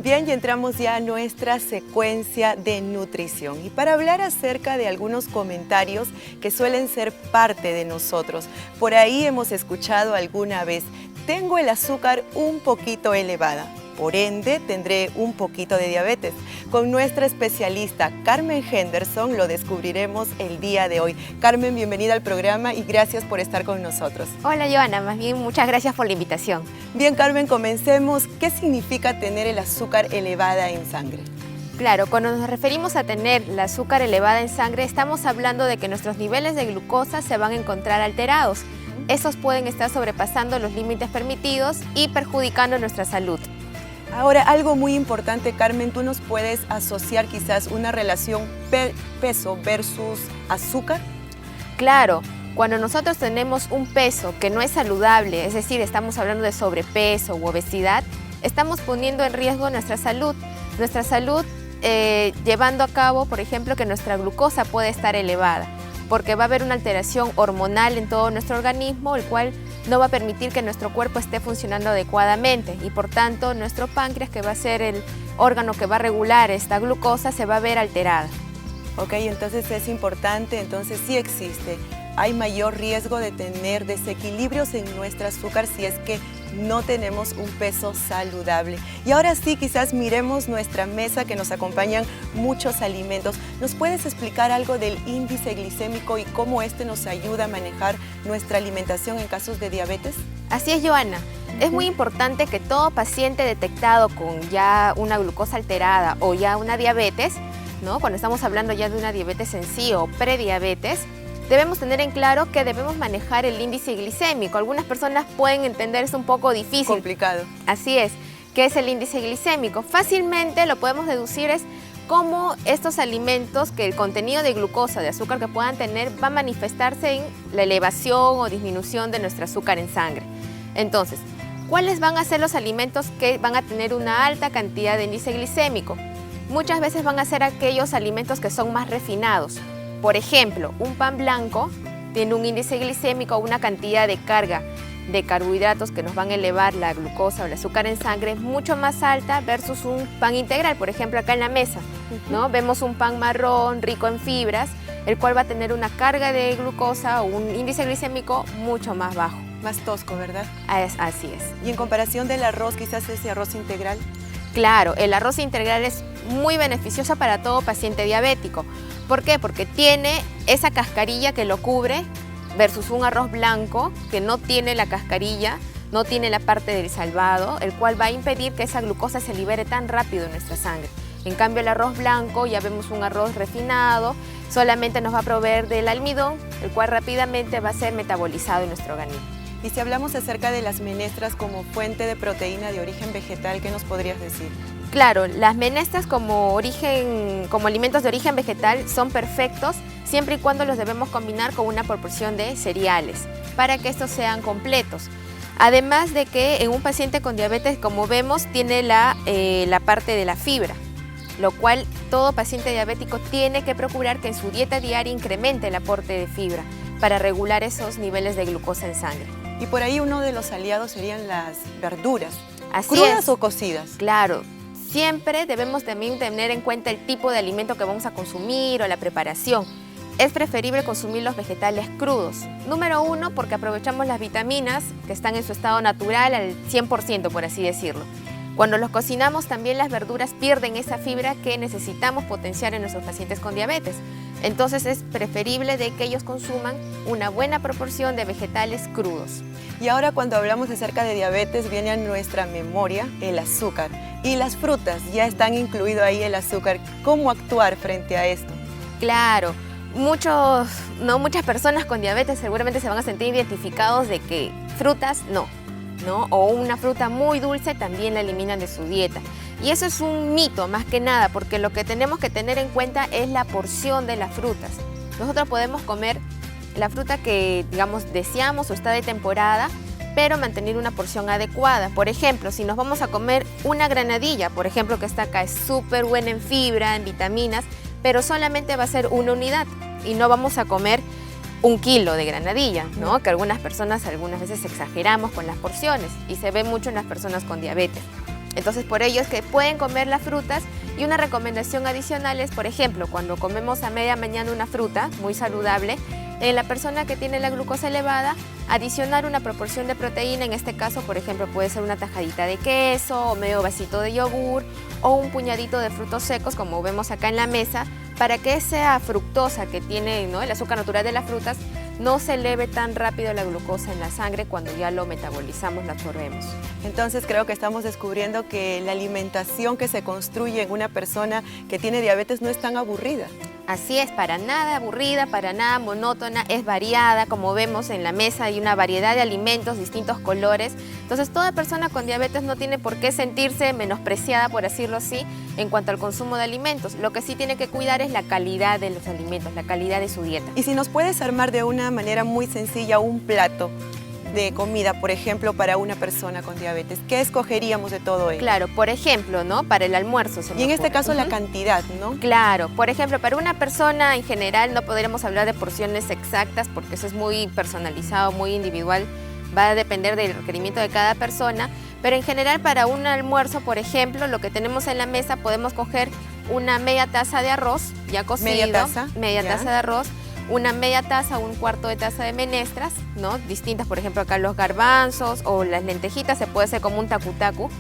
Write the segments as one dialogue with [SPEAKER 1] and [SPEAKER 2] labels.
[SPEAKER 1] Bien, y entramos ya a nuestra secuencia de nutrición. Y para hablar acerca de algunos comentarios que suelen ser parte de nosotros, por ahí hemos escuchado alguna vez: tengo el azúcar un poquito elevada, por ende tendré un poquito de diabetes. Con nuestra especialista Carmen Henderson lo descubriremos el día de hoy. Carmen, bienvenida al programa y gracias por estar con nosotros.
[SPEAKER 2] Hola Joana, más bien muchas gracias por la invitación.
[SPEAKER 1] Bien, Carmen, comencemos. ¿Qué significa tener el azúcar elevada en sangre?
[SPEAKER 2] Claro, cuando nos referimos a tener la azúcar elevada en sangre, estamos hablando de que nuestros niveles de glucosa se van a encontrar alterados. Esos pueden estar sobrepasando los límites permitidos y perjudicando nuestra salud.
[SPEAKER 1] Ahora, algo muy importante, Carmen, ¿tú nos puedes asociar quizás una relación peso versus azúcar?
[SPEAKER 2] Claro, cuando nosotros tenemos un peso que no es saludable, es decir, estamos hablando de sobrepeso u obesidad, estamos poniendo en riesgo nuestra salud. Nuestra salud llevando a cabo, por ejemplo, que nuestra glucosa puede estar elevada, porque va a haber una alteración hormonal en todo nuestro organismo, el cual no va a permitir que nuestro cuerpo esté funcionando adecuadamente y por tanto nuestro páncreas, que va a ser el órgano que va a regular esta glucosa, se va a ver alterada.
[SPEAKER 1] Ok, entonces es importante, entonces sí existe. Hay mayor riesgo de tener desequilibrios en nuestro azúcar si es que no tenemos un peso saludable. Y ahora sí, quizás miremos nuestra mesa, que nos acompañan muchos alimentos. ¿Nos puedes explicar algo del índice glicémico y cómo este nos ayuda a manejar nuestra alimentación en casos de diabetes?
[SPEAKER 2] Así es, Joana. Es muy importante que todo paciente detectado con ya una glucosa alterada o ya una diabetes, ¿no? Cuando estamos hablando ya de una diabetes en sí o prediabetes, debemos tener en claro que debemos manejar el índice glicémico. Algunas personas pueden entender, es un poco difícil.
[SPEAKER 1] Complicado.
[SPEAKER 2] Así es. ¿Qué es el índice glicémico? Fácilmente lo podemos deducir es cómo estos alimentos, que el contenido de glucosa, de azúcar que puedan tener, va a manifestarse en la elevación o disminución de nuestro azúcar en sangre. Entonces, ¿cuáles van a ser los alimentos que van a tener una alta cantidad de índice glicémico? Muchas veces van a ser aquellos alimentos que son más refinados. Por ejemplo, un pan blanco tiene un índice glicémico, una cantidad de carga de carbohidratos que nos van a elevar la glucosa o el azúcar en sangre mucho más alta versus un pan integral. Por ejemplo, acá en la mesa, ¿no? Vemos un pan marrón rico en fibras, el cual va a tener una carga de glucosa o un índice glicémico mucho más bajo.
[SPEAKER 1] Más tosco, ¿verdad?
[SPEAKER 2] Así es.
[SPEAKER 1] Y en comparación del arroz, quizás ese arroz integral.
[SPEAKER 2] Claro, el arroz integral es muy beneficioso para todo paciente diabético. ¿Por qué? Porque tiene esa cascarilla que lo cubre versus un arroz blanco que no tiene la cascarilla, no tiene la parte del salvado, el cual va a impedir que esa glucosa se libere tan rápido en nuestra sangre. En cambio, el arroz blanco, ya vemos un arroz refinado, solamente nos va a proveer del almidón, el cual rápidamente va a ser metabolizado en nuestro organismo.
[SPEAKER 1] Y si hablamos acerca de las menestras como fuente de proteína de origen vegetal, ¿qué nos podrías decir?
[SPEAKER 2] Claro, las menestras como alimentos de origen vegetal son perfectos siempre y cuando los debemos combinar con una proporción de cereales para que estos sean completos. Además de que en un paciente con diabetes, como vemos, tiene la parte de la fibra, lo cual todo paciente diabético tiene que procurar que en su dieta diaria incremente el aporte de fibra para regular esos niveles de glucosa en sangre.
[SPEAKER 1] Y por ahí uno de los aliados serían las verduras.
[SPEAKER 2] Así
[SPEAKER 1] ¿Crudas
[SPEAKER 2] es.
[SPEAKER 1] o cocidas?
[SPEAKER 2] Claro. Siempre debemos también tener en cuenta el tipo de alimento que vamos a consumir o la preparación. Es preferible consumir los vegetales crudos. Número 1, porque aprovechamos las vitaminas que están en su estado natural al 100%, por así decirlo. Cuando los cocinamos, también las verduras pierden esa fibra que necesitamos potenciar en nuestros pacientes con diabetes. Entonces es preferible de que ellos consuman una buena proporción de vegetales crudos.
[SPEAKER 1] Y ahora, cuando hablamos acerca de diabetes, viene a nuestra memoria el azúcar. Y las frutas, ya están incluido ahí el azúcar. ¿Cómo actuar frente a esto?
[SPEAKER 2] Claro, muchas personas con diabetes seguramente se van a sentir identificados de que frutas no, o una fruta muy dulce también la eliminan de su dieta. Y eso es un mito más que nada, porque lo que tenemos que tener en cuenta es la porción de las frutas. Nosotros podemos comer la fruta que, digamos, deseamos o está de temporada, pero mantener una porción adecuada. Por ejemplo, si nos vamos a comer una granadilla, por ejemplo, que está acá, es súper buena en fibra, en vitaminas, pero solamente va a ser una unidad y no vamos a comer 1 kilo de granadilla, ¿no? Que algunas personas algunas veces exageramos con las porciones y se ve mucho en las personas con diabetes. Entonces, por ello es que pueden comer las frutas. Y una recomendación adicional es, por ejemplo, cuando comemos a media mañana una fruta muy saludable, en la persona que tiene la glucosa elevada, adicionar una proporción de proteína, en este caso, por ejemplo, puede ser una tajadita de queso, o medio vasito de yogur, o un puñadito de frutos secos, como vemos acá en la mesa, para que esa fructosa que tiene, ¿no?, el azúcar natural de las frutas, no se eleve tan rápido la glucosa en la sangre cuando ya lo metabolizamos, lo absorbemos.
[SPEAKER 1] Entonces creo que estamos descubriendo que la alimentación que se construye en una persona que tiene diabetes no es tan aburrida.
[SPEAKER 2] Así es, para nada aburrida, para nada monótona, es variada, como vemos en la mesa hay una variedad de alimentos, distintos colores. Entonces toda persona con diabetes no tiene por qué sentirse menospreciada, por decirlo así, en cuanto al consumo de alimentos. Lo que sí tiene que cuidar es la calidad de los alimentos, la calidad de su dieta.
[SPEAKER 1] Y si nos puedes armar de una manera muy sencilla un plato de comida, por ejemplo, para una persona con diabetes, ¿qué escogeríamos de todo ello?
[SPEAKER 2] Claro, por ejemplo, ¿no?, para el almuerzo.
[SPEAKER 1] Y en este caso la cantidad, ¿no?
[SPEAKER 2] Claro, por ejemplo, para una persona en general no podríamos hablar de porciones exactas porque eso es muy personalizado, muy individual, va a depender del requerimiento de cada persona, pero en general para un almuerzo, por ejemplo, lo que tenemos en la mesa, podemos coger una media taza de arroz ya cocido, media taza de arroz, una media taza, un cuarto de taza de menestras, ¿no?, distintas, por ejemplo acá los garbanzos o las lentejitas, se puede hacer como un tacu-tacu,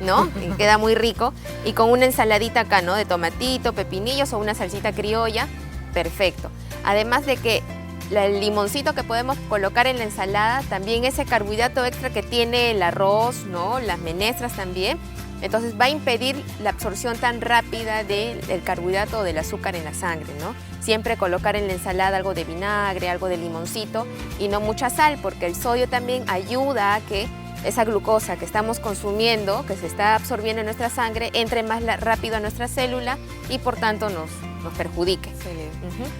[SPEAKER 2] ¿no? Y queda muy rico, y con una ensaladita acá, ¿no?, de tomatito, pepinillos o una salsita criolla, perfecto. Además de que el limoncito que podemos colocar en la ensalada, también ese carbohidrato extra que tiene el arroz, ¿no?, las menestras también, entonces va a impedir la absorción tan rápida del carbohidrato o del azúcar en la sangre, ¿no? Siempre colocar en la ensalada algo de vinagre, algo de limoncito y no mucha sal, porque el sodio también ayuda a que esa glucosa que estamos consumiendo, que se está absorbiendo en nuestra sangre, entre más rápido a nuestra célula y por tanto nos perjudique.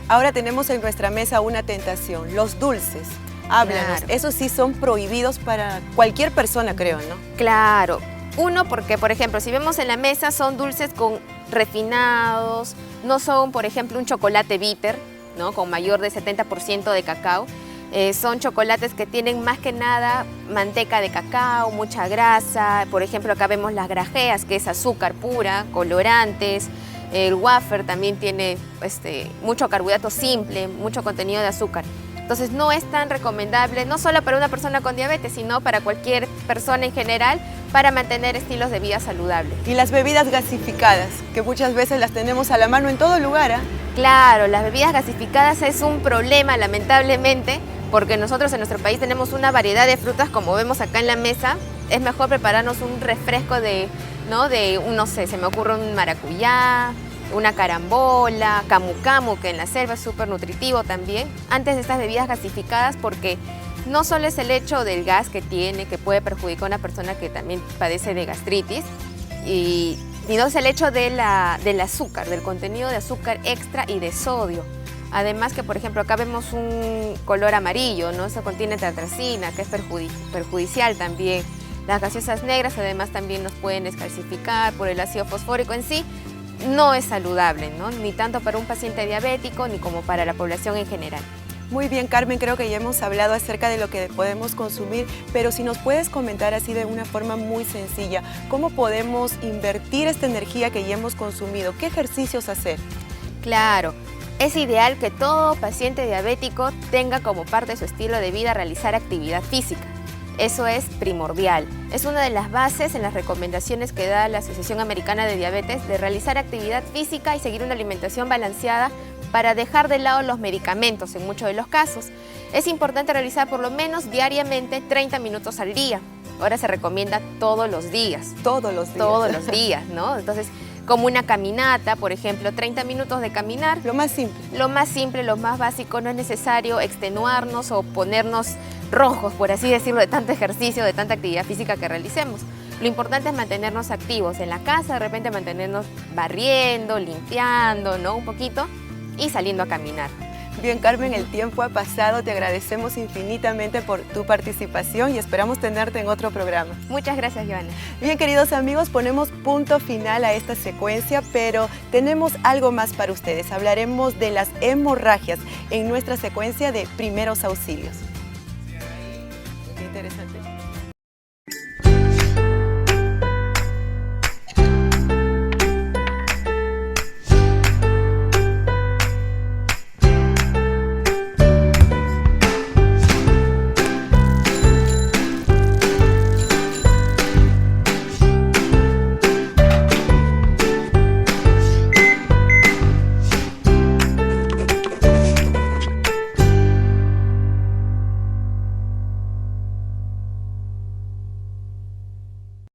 [SPEAKER 1] Ahora tenemos en nuestra mesa una tentación, los dulces. Háblanos, claro. Esos sí son prohibidos para cualquier persona, creo, ¿no?
[SPEAKER 2] Claro. Uno, porque, por ejemplo, si vemos en la mesa, son dulces con refinados, no son, por ejemplo, un chocolate bitter, ¿no?, con mayor de 70% de cacao. Son chocolates que tienen más que nada manteca de cacao, mucha grasa. Por ejemplo, acá vemos las grajeas, que es azúcar pura, colorantes. El wafer también tiene mucho carbohidrato simple, mucho contenido de azúcar. Entonces no es tan recomendable, no solo para una persona con diabetes, sino para cualquier persona en general, para mantener estilos de vida saludables.
[SPEAKER 1] Y las bebidas gasificadas, que muchas veces las tenemos a la mano en todo lugar, ¿eh?
[SPEAKER 2] Claro, las bebidas gasificadas es un problema, lamentablemente, porque nosotros en nuestro país tenemos una variedad de frutas, como vemos acá en la mesa. Es mejor prepararnos un refresco no sé, se me ocurre un maracuyá, una carambola, camu camu, que en la selva es súper nutritivo también, antes de estas bebidas gasificadas, porque no solo es el hecho del gas que tiene, que puede perjudicar a una persona que también padece de gastritis, sino es el hecho del azúcar, del contenido de azúcar extra y de sodio. Además que, por ejemplo, acá vemos un color amarillo, ¿no? Eso contiene tartracina, que es perjudicial también. Las gaseosas negras además también nos pueden descalcificar por el ácido fosfórico en sí. No es saludable, ¿no?, ni tanto para un paciente diabético ni como para la población en general.
[SPEAKER 1] Muy bien, Carmen, creo que ya hemos hablado acerca de lo que podemos consumir, pero si nos puedes comentar así de una forma muy sencilla, ¿cómo podemos invertir esta energía que ya hemos consumido? ¿Qué ejercicios hacer?
[SPEAKER 2] Claro, es ideal que todo paciente diabético tenga como parte de su estilo de vida realizar actividad física. Eso es primordial. Es una de las bases en las recomendaciones que da la Asociación Americana de Diabetes de realizar actividad física y seguir una alimentación balanceada para dejar de lado los medicamentos en muchos de los casos. Es importante realizar por lo menos diariamente 30 minutos al día. Ahora se recomienda todos los días.
[SPEAKER 1] Todos los días.
[SPEAKER 2] Todos los días, ¿no? Entonces, como una caminata, por ejemplo, 30 minutos de caminar.
[SPEAKER 1] Lo más simple.
[SPEAKER 2] Lo más simple, lo más básico, no es necesario extenuarnos o ponernos rojos, por así decirlo, de tanto ejercicio, de tanta actividad física que realicemos. Lo importante es mantenernos activos en la casa, de repente mantenernos barriendo, limpiando, ¿no?, un poquito, y saliendo a caminar.
[SPEAKER 1] Bien, Carmen, el tiempo ha pasado, te agradecemos infinitamente por tu participación y esperamos tenerte en otro programa.
[SPEAKER 2] Muchas gracias, Joana.
[SPEAKER 1] Bien, queridos amigos, ponemos punto final a esta secuencia, pero tenemos algo más para ustedes. Hablaremos de las hemorragias en nuestra secuencia de primeros auxilios. Qué interesante.